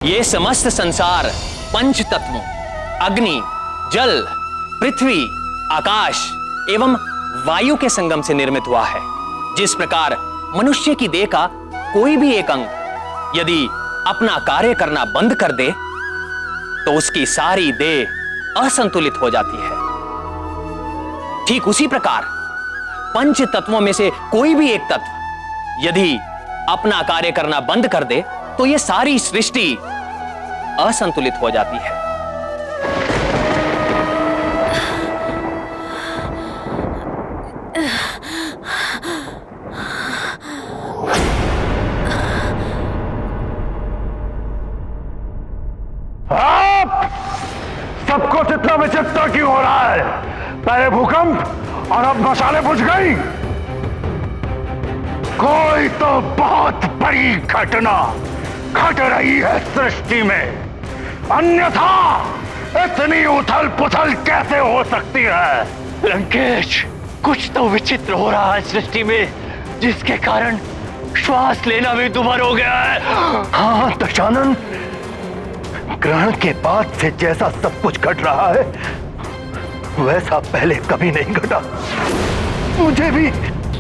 ये समस्त संसार पंच तत्वों अग्नि, जल, पृथ्वी, आकाश एवं वायु के संगम से निर्मित हुआ है। जिस प्रकार मनुष्य की देह का कोई भी एक अंग यदि अपना कार्य करना बंद कर दे तो उसकी सारी देह असंतुलित हो जाती है। ठीक उसी प्रकार पंच तत्वों में से कोई भी एक तत्व यदि अपना कार्य करना बंद कर दे तो यह सारी सृष्टि असंतुलित हो जाती है। सब कुछ इतना विचित्र क्यों हो रहा है? पहले भूकंप और अब मशालें बुझ गई। कोई तो बहुत बड़ी घटना घट रही है सृष्टि में, अन्यथा इतनी उथल पुथल कैसे हो सकती है? लंकेश, कुछ तो विचित्र हो रहा है सृष्टि में, जिसके कारण श्वास लेना भी दुभर हो गया है। हाँ दशानन, ग्रहण के बाद से जैसा सब कुछ घट रहा है वैसा पहले कभी नहीं घटा। मुझे भी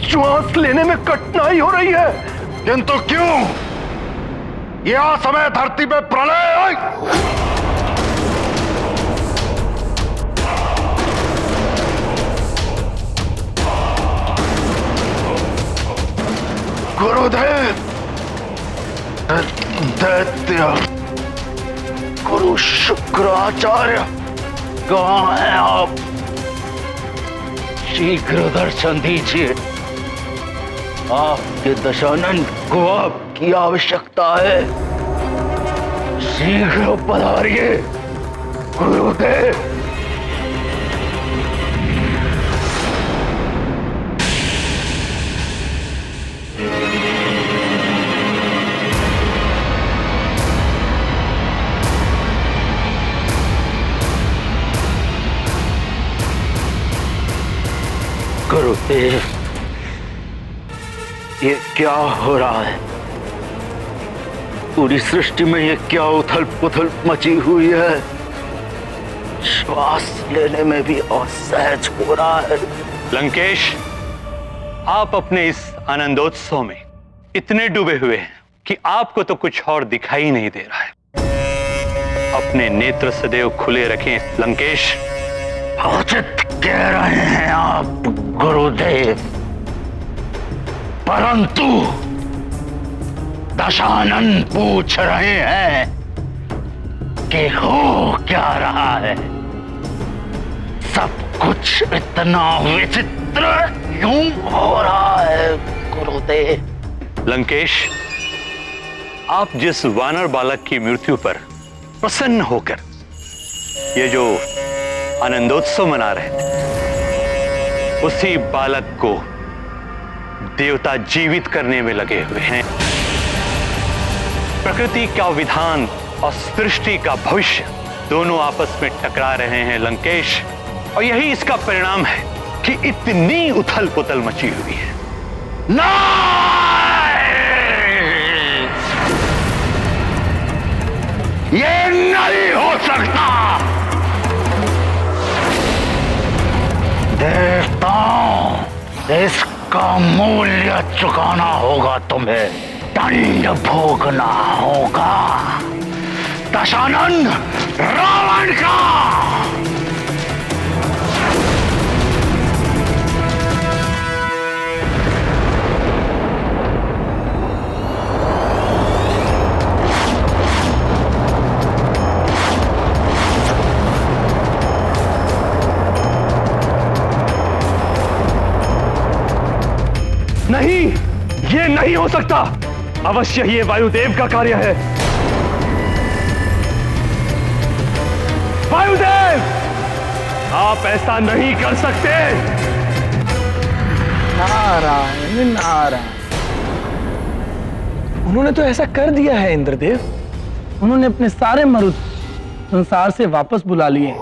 श्वास लेने में कठिनाई हो रही है। किंतु क्यों? यह समय धरती पे प्रलय। गुरुदेव, दैत्य गुरु शुक्राचार्य, कहाँ हैं आप? शीघ्र दर्शन दीजिए। आपके दशानन को आपकी आवश्यकता है। शीघ्र पधारिए गुरुदेव। गुरुदेव, ये क्या हो रहा है? पूरी सृष्टि में ये क्या उथल पुथल मची हुई है? श्वास लेने में भी असहज हो रहा है। लंकेश, आप अपने इस आनंदोत्सव में इतने डूबे हुए हैं कि आपको तो कुछ और दिखाई नहीं दे रहा है। अपने नेत्र सदैव खुले रखें लंकेश। उचित कह रहे हैं आप गुरुदेव, परंतु दशानन पूछ रहे हैं कि हो क्या रहा है? सब कुछ इतना विचित्र क्यों हो रहा है गुरुदेव? लंकेश, आप जिस वानर बालक की मृत्यु पर प्रसन्न होकर ये जो आनंदोत्सव मना रहे थे, उसी बालक को देवता जीवित करने में लगे हुए हैं। प्रकृति का विधान और सृष्टि का भविष्य दोनों आपस में टकरा रहे हैं लंकेश, और यही इसका परिणाम है कि इतनी उथल पुथल मची हुई है। ये नहीं हो सकता। देवताओं, इसका मूल्य चुकाना होगा तुम्हें, दंड भोगना होगा। दशानन, रावण का नहीं, ये नहीं हो सकता। अवश्य ही ये वायुदेव का कार्य है। वायुदेव, आप ऐसा नहीं कर सकते। नारायण नारायण, उन्होंने तो ऐसा कर दिया है इंद्रदेव। उन्होंने अपने सारे मरुद संसार से वापस बुला लिए।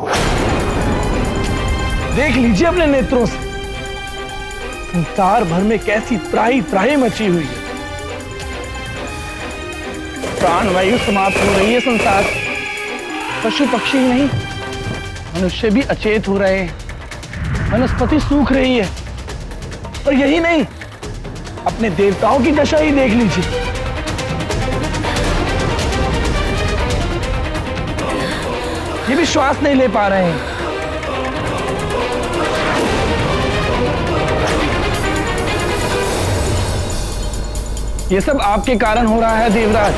देख लीजिए अपने नेत्रों से, संसार भर में कैसी त्राही त्राही मची हुई है। प्राण वायु समाप्त हो रही है संसार। पशु पक्षी नहीं, मनुष्य भी अचेत हो रहे हैं। वनस्पति सूख रही है। और यही नहीं, अपने देवताओं की दशा ही देख लीजिए। ये भी श्वास नहीं ले पा रहे हैं। ये सब आपके कारण हो रहा है देवराज।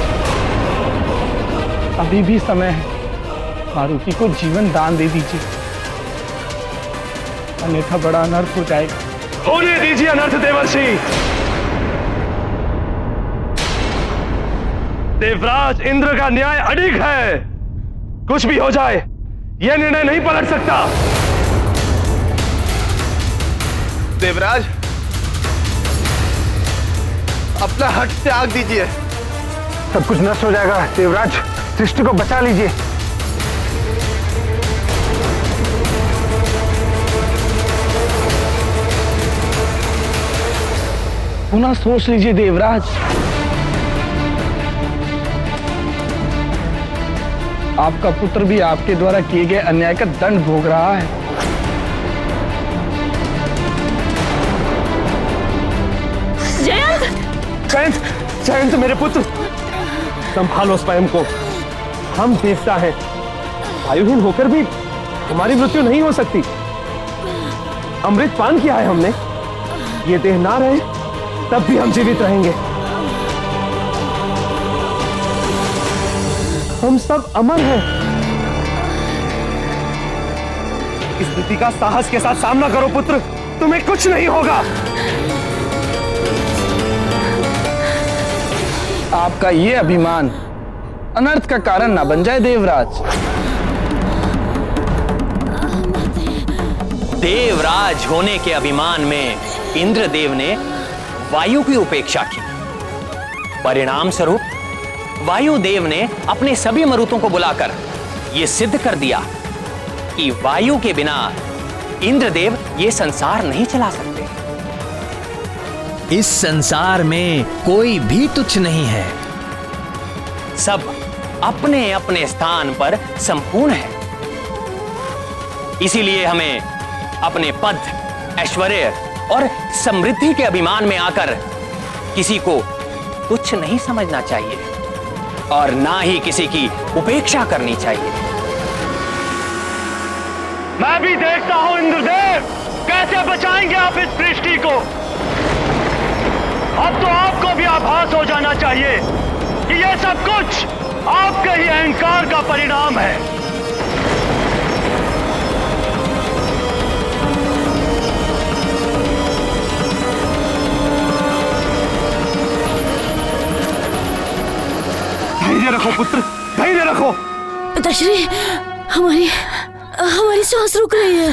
अभी भी समय है, मारुति को जीवन दान दे दीजिए, अन्यथा बड़ा अनर्थ हो जाएगा। होने दीजिए अनर्थ देवर्षि। देवराज इंद्र का न्याय अडिग है। कुछ भी हो जाए, यह निर्णय नहीं पलट सकता। देवराज, अपना हट त्याग दीजिए। सब कुछ नष्ट हो जाएगा। देवराज, सृष्टि को बचा लीजिए। पुनः सोच लीजिए देवराज। आपका पुत्र भी आपके द्वारा किए गए अन्याय का दंड भोग रहा है। जयंत, जयंत मेरे पुत्र, संभालो स्वयं को। हम देवता हैं, वायुहीन होकर भी हमारी मृत्यु नहीं हो सकती। अमृत पान किया है हमने, ये देह ना रहे तब भी हम जीवित रहेंगे। हम सब अमर हैं। इस स्थिति का साहस के साथ सामना करो पुत्र, तुम्हें कुछ नहीं होगा। आपका ये अभिमान अनर्थ का कारण ना बन जाए देवराज। देवराज होने के अभिमान में इंद्रदेव ने वायु की उपेक्षा की। परिणाम स्वरूप वायुदेव ने अपने सभी मरुतों को बुलाकर यह सिद्ध कर दिया कि वायु के बिना इंद्रदेव ये संसार नहीं चला सकते। इस संसार में कोई भी तुच्छ नहीं है, सब अपने अपने स्थान पर संपूर्ण है। इसीलिए हमें अपने पद, ऐश्वर्य और समृद्धि के अभिमान में आकर किसी को तुच्छ नहीं समझना चाहिए और ना ही किसी की उपेक्षा करनी चाहिए। मैं भी देखता हूं इंद्रदेव, कैसे बचाएंगे आप इस सृष्टि को। अब तो आपको भी आभास हो जाना चाहिए कि यह सब कुछ आपके ही अहंकार का परिणाम है। धैर्य रखो पुत्र, धैर्य रखो। पिताश्री, हमारी सांस रुक रही है।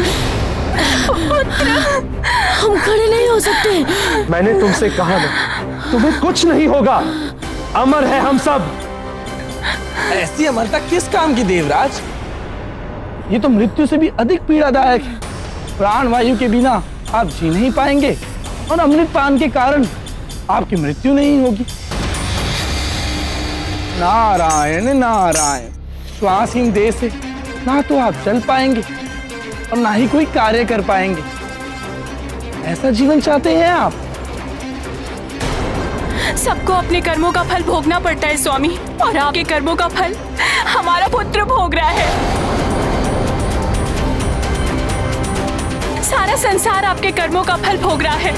हम खड़े नहीं हो सकते। मैंने तुमसे कहा ना, तुम्हें कुछ नहीं होगा। अमर है हम सब। ऐसी अमरता किस काम की देवराज? ये तो मृत्यु से भी अधिक पीड़ादायक है। प्राण वायु के बिना आप जी नहीं पाएंगे और अमृत पान के कारण आपकी मृत्यु नहीं होगी। नारायण नारायण। श्वासहीन देह से ना तो आप चल पाएंगे और ना ही कोई कार्य कर पाएंगे। ऐसा जीवन चाहते हैं आप? सबको अपने कर्मों का फल भोगना पड़ता है स्वामी, और आपके कर्मों का फल हमारा पुत्र भोग रहा है। सारा संसार आपके कर्मों का फल भोग रहा है।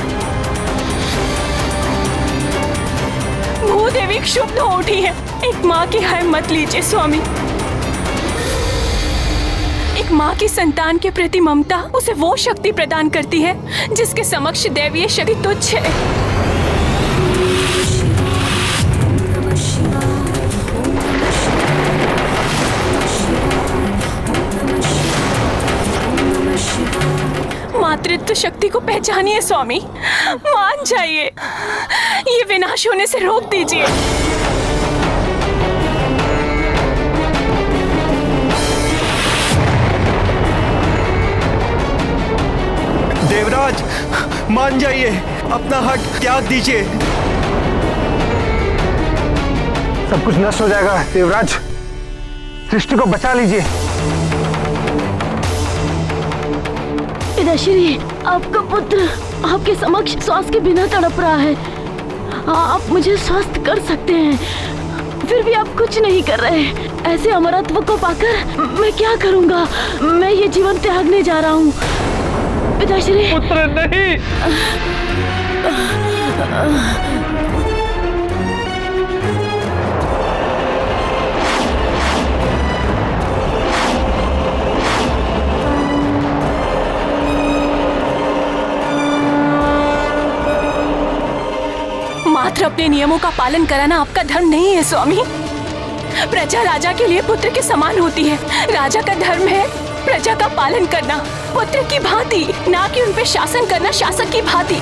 भूदेवी क्षुब्ध हो उठी है। एक माँ की हाय मत लीजिए स्वामी। एक माँ की संतान के प्रति ममता उसे वो शक्ति प्रदान करती है जिसके समक्ष दैवीय शक्ति तुच्छ है। मातृत्व शक्ति को पहचानिए स्वामी, मान जाइए, ये विनाश होने से रोक दीजिए। देवराज, मान जाइए, अपना हट त्याग दीजिए। सब कुछ नष्ट हो जाएगा। देवराज, सृष्टि को बचा लीजिए। पिताश्री, आपका पुत्र आपके समक्ष श्वास के बिना तड़प रहा है। आप मुझे स्वस्थ कर सकते हैं, फिर भी आप कुछ नहीं कर रहे। ऐसे अमरत्व को पाकर मैं क्या करूंगा? मैं ये जीवन त्यागने जा रहा हूँ। पिताश्री, पुत्र नहीं। मात्र अपने नियमों का पालन कराना आपका धर्म नहीं है स्वामी। प्रजा राजा के लिए पुत्र के समान होती है। राजा का धर्म है प्रजा का पालन करना पुत्र की भांति, ना कि उन पे शासन करना शासक की भांति।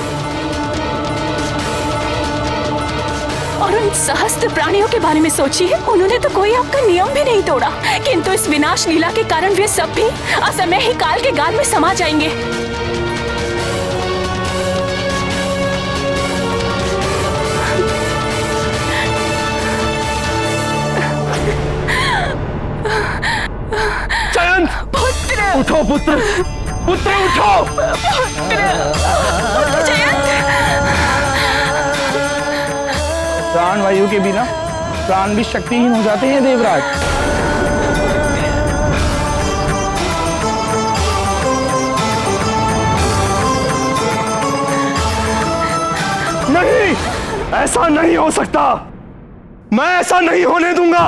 और उन सहस्त्र प्राणियों के बारे में सोचिए, उन्होंने तो कोई आपका नियम भी नहीं तोड़ा, किंतु इस विनाश लीला के कारण वे सब भी असमय ही काल के गाल में समा जाएंगे। उठो पुत्र, पुत्र उठो। प्राण वायु के बिना प्राण भी शक्तिहीन हो जाते हैं देवराज। नहीं, ऐसा नहीं हो सकता। मैं ऐसा नहीं होने दूंगा।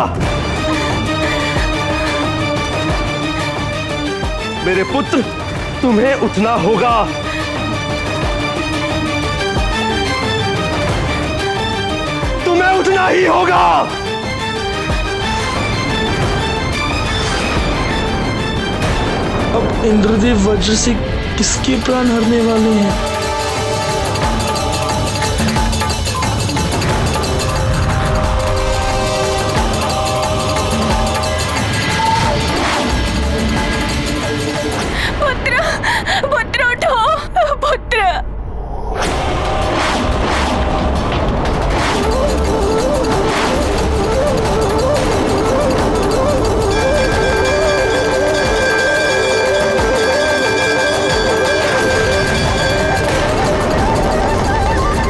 मेरे पुत्र, तुम्हें उठना होगा। तुम्हें उठना ही होगा। अब इंद्रदेव वज्र से किसके प्राण हरने वाले हैं? पुत्र उठो, पुत्र।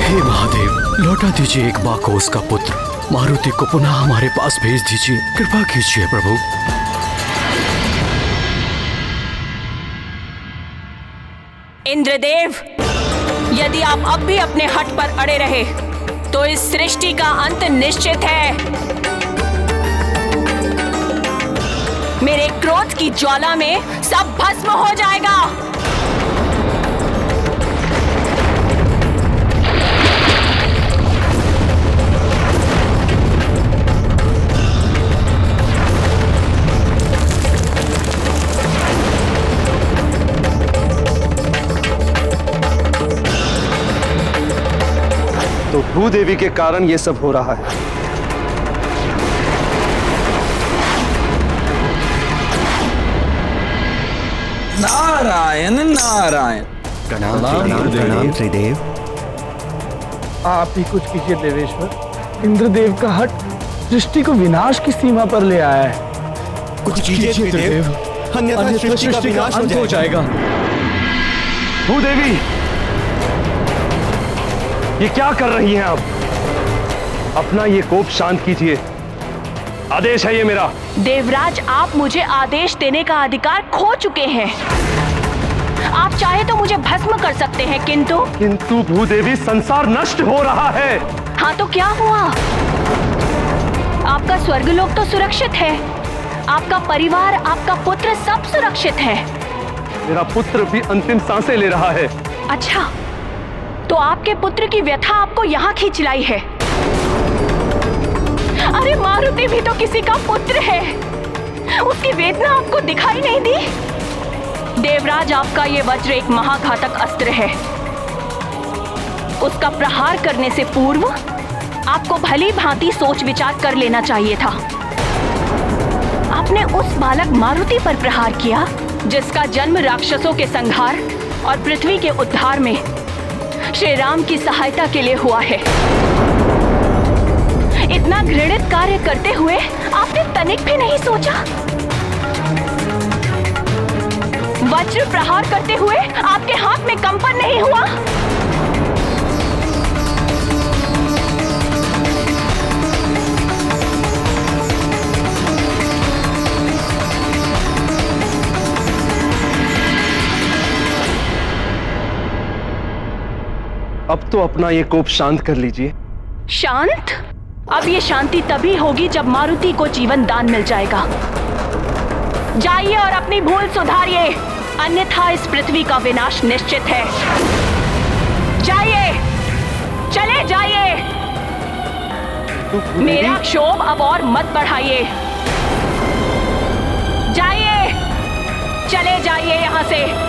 हे महादेव, लौटा दीजिए एक माँ को उसका पुत्र। मारुति को पुनः हमारे पास भेज दीजिए। कृपा कीजिए प्रभु। इंद्रदेव, यदि आप अब भी अपने हठ पर अड़े रहे तो इस सृष्टि का अंत निश्चित है। मेरे क्रोध की ज्वाला में सब भस्म हो जाएगा। तो भूदेवी के कारण ये सब हो रहा है। नारायण नारायण। प्रणाम त्रिदेव। आप ही कुछ कीजिए देवेश्वर। इंद्रदेव का हट सृष्टि को विनाश की सीमा पर ले आया है। कुछ कीजिए त्रिदेव, अन्यथा सृष्टि का अंत हो जाएगा। भूदेवी, ये क्या कर रही हैं आप? अपना ये कोप शांत कीजिए। आदेश है ये मेरा। देवराज, आप मुझे आदेश देने का अधिकार खो चुके हैं। आप चाहे तो मुझे भस्म कर सकते हैं, किंतु भूदेवी, संसार नष्ट हो रहा है। हाँ तो क्या हुआ? आपका स्वर्गलोक तो सुरक्षित है, आपका परिवार, आपका पुत्र सब सुरक्षित है। मेरा पुत्र भी अंतिम सांसें ले रहा है। अच्छा, तो आपके पुत्र की व्यथा आपको यहाँ खींच लाई है। अरे मारुति भी तो किसी का पुत्र है, उसकी वेदना आपको दिखाई नहीं दी? देवराज, आपका ये वज्र एक महाघातक अस्त्र है। उसका प्रहार करने से पूर्व आपको भली भांति सोच विचार कर लेना चाहिए था। आपने उस बालक मारुति पर प्रहार किया जिसका जन्म राक्षसों के संहार और पृथ्वी के उद्धार में श्री राम की सहायता के लिए हुआ है। इतना घृणित कार्य करते हुए आपने तनिक भी नहीं सोचा? वज्र प्रहार करते हुए आपके हाथ में कंपन नहीं हुआ? अब तो अपना ये कोप शांत कर लीजिए। शांत? अब ये शांति तभी होगी जब मारुति को जीवन दान मिल जाएगा। जाइए और अपनी भूल सुधारिए, अन्यथा इस पृथ्वी का विनाश निश्चित है। जाइए, चले जाइए। मेरा क्षोभ अब और मत बढ़ाइए। जाइए, चले जाइए यहां से।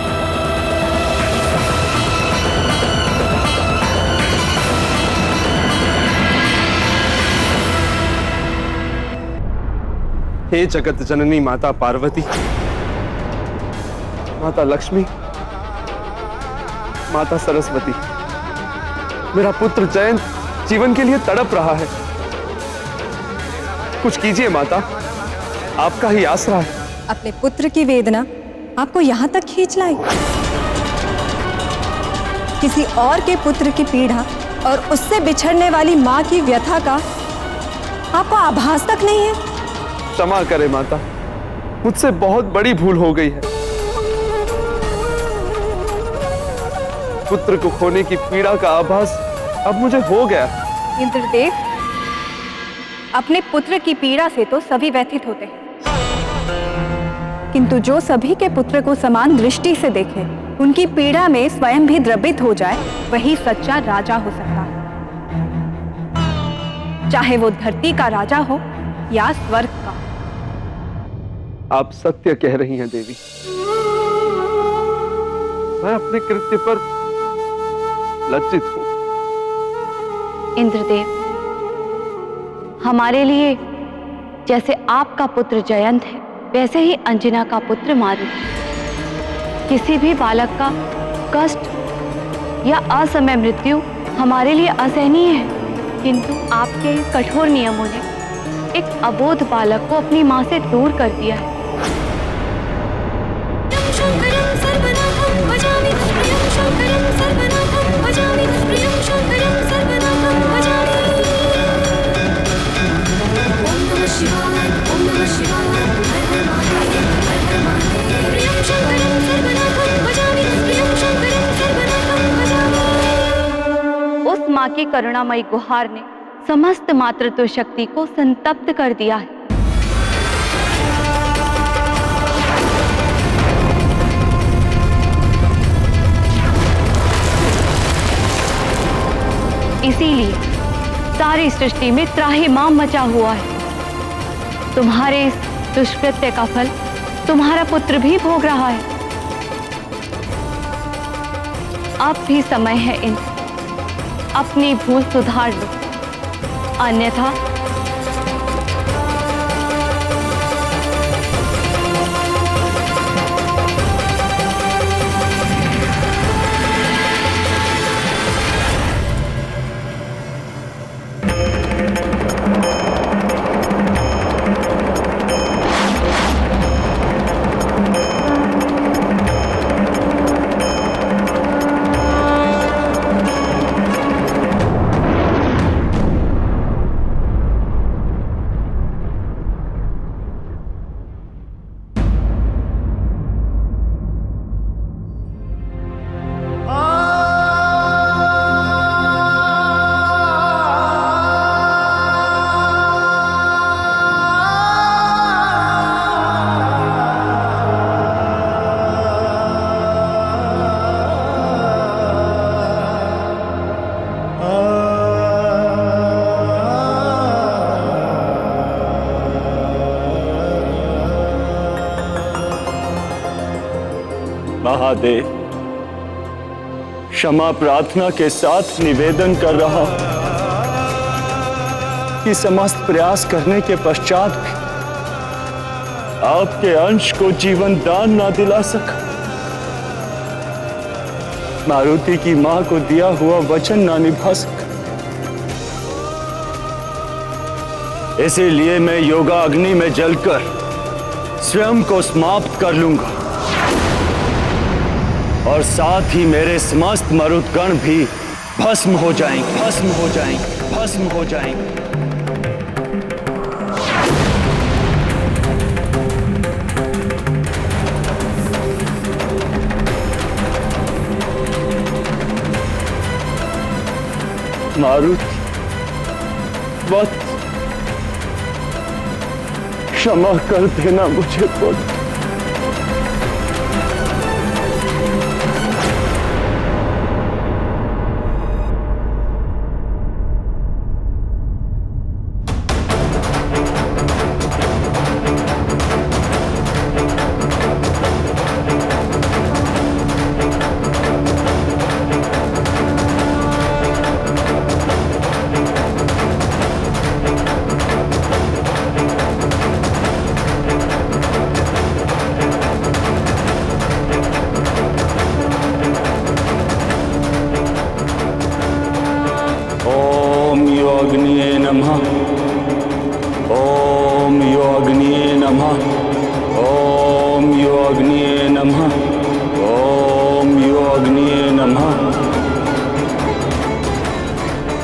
हे जगत जननी माता पार्वती, माता लक्ष्मी, माता सरस्वती, मेरा पुत्र जयंत जीवन के लिए तड़प रहा है। कुछ कीजिए माता, आपका ही आसरा है। अपने पुत्र की वेदना आपको यहाँ तक खींच लाई। किसी और के पुत्र की पीड़ा और उससे बिछड़ने वाली माँ की व्यथा का आपको आभास तक नहीं है। क्षमा करे माता, मुझसे बहुत बड़ी भूल हो गई है। पुत्र को खोने की पीड़ा का आभास अब मुझे हो गया। इंद्रदेव, अपने पुत्र की पीड़ा से तो सभी व्यथित होते हैं, किंतु जो सभी के पुत्र को समान दृष्टि से देखे, उनकी पीड़ा में स्वयं भी द्रवित हो जाए, वही सच्चा राजा हो सकता है। चाहे वो धरती का राजा हो या स्वर्ग का। आप सत्य कह रही हैं देवी। मैं अपने कृत्य पर लज्जित हूं। इंद्रदेव, हमारे लिए जैसे आपका पुत्र जयंत है, वैसे ही अंजना का पुत्र मारुति। किसी भी बालक का कष्ट या असमय मृत्यु हमारे लिए असहनीय है, किंतु आपके कठोर नियमों ने एक अबोध बालक को अपनी मां से दूर कर दिया है। उस मां की करुणामयी गुहार ने समस्त मातृत्व शक्ति को संतप्त कर दिया है। इसीलिए सारी सृष्टि में त्राहिमाम मचा हुआ है। तुम्हारे इस दुष्कृत्य का फल तुम्हारा पुत्र भी भोग रहा है। अब भी समय है इंद्र, अपनी भूल सुधार लो, अन्यथा महादेव, क्षमा प्रार्थना के साथ निवेदन कर रहा हूं कि समस्त प्रयास करने के पश्चात भी आपके अंश को जीवन दान ना दिला सका, मारुति की मां को दिया हुआ वचन ना निभा सका, इसीलिए मैं योगा अग्नि में जलकर स्वयं को समाप्त कर लूंगा और साथ ही मेरे समस्त मरुदगण भी भस्म हो जाएंगे, भस्म हो जाएंगे, भस्म हो जाएंगे। मारुति, वत्स, क्षमा कर देना मुझे पुत्र।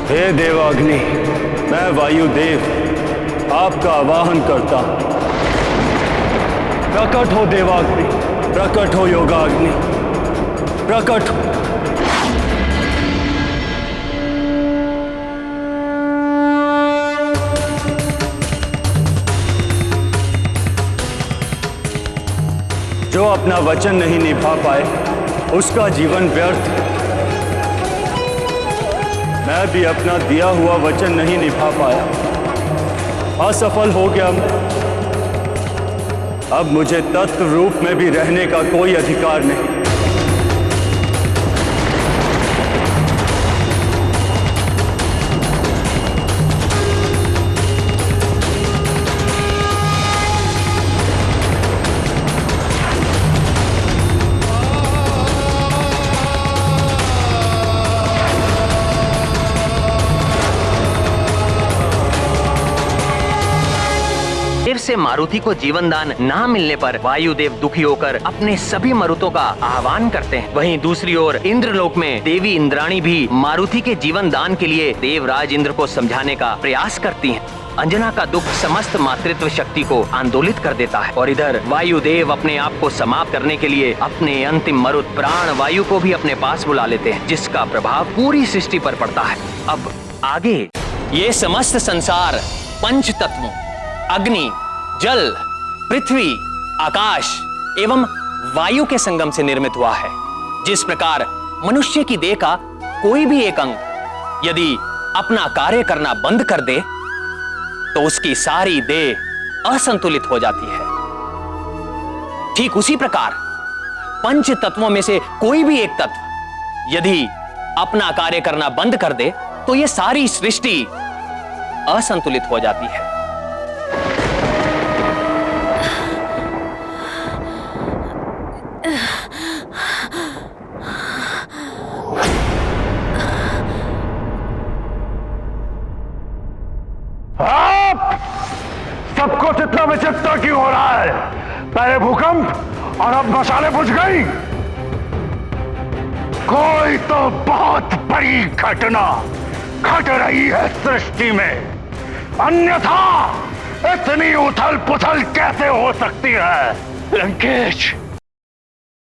हे देवाग्नि, मैं वायुदेव आपका आवाहन करता हूं। प्रकट हो देवाग्नि, प्रकट हो योगाग्नि, प्रकट हो। जो अपना वचन नहीं निभा पाए उसका जीवन व्यर्थ है। मैं भी अपना दिया हुआ वचन नहीं निभा पाया, असफल हो गया मैं। अब मुझे तत्व रूप में भी रहने का कोई अधिकार नहीं। देव से मारुति को जीवन दान ना मिलने पर वायुदेव दुखी होकर अपने सभी मरुतों का आह्वान करते हैं। वहीं दूसरी ओर इंद्रलोक में देवी इंद्राणी भी मारुति के जीवन दान के लिए देवराज इंद्र को समझाने का प्रयास करती हैं। अंजना का दुख समस्त मातृत्व शक्ति को आंदोलित कर देता है और इधर वायुदेव अपने आप को समाप्त करने के लिए अपने अंतिम मरुत प्राण वायु को भी अपने पास बुला लेते हैं, जिसका प्रभाव पूरी सृष्टि पर पड़ता है। अब आगे ये समस्त संसार पंच तत्वों अग्नि, जल, पृथ्वी, आकाश एवं वायु के संगम से निर्मित हुआ है। जिस प्रकार मनुष्य की देह का कोई भी एक अंग यदि अपना कार्य करना बंद कर दे तो उसकी सारी देह असंतुलित हो जाती है, ठीक उसी प्रकार पंच तत्वों में से कोई भी एक तत्व यदि अपना कार्य करना बंद कर दे तो यह सारी सृष्टि असंतुलित हो जाती है। सबको इतना विचित्र क्यों हो रहा है? पहले भूकंप और अब मशालें बुझ गई। कोई तो बहुत बड़ी घटना घट रही है सृष्टि में, अन्यथा इतनी उथल पुथल कैसे हो सकती है? लंकेश,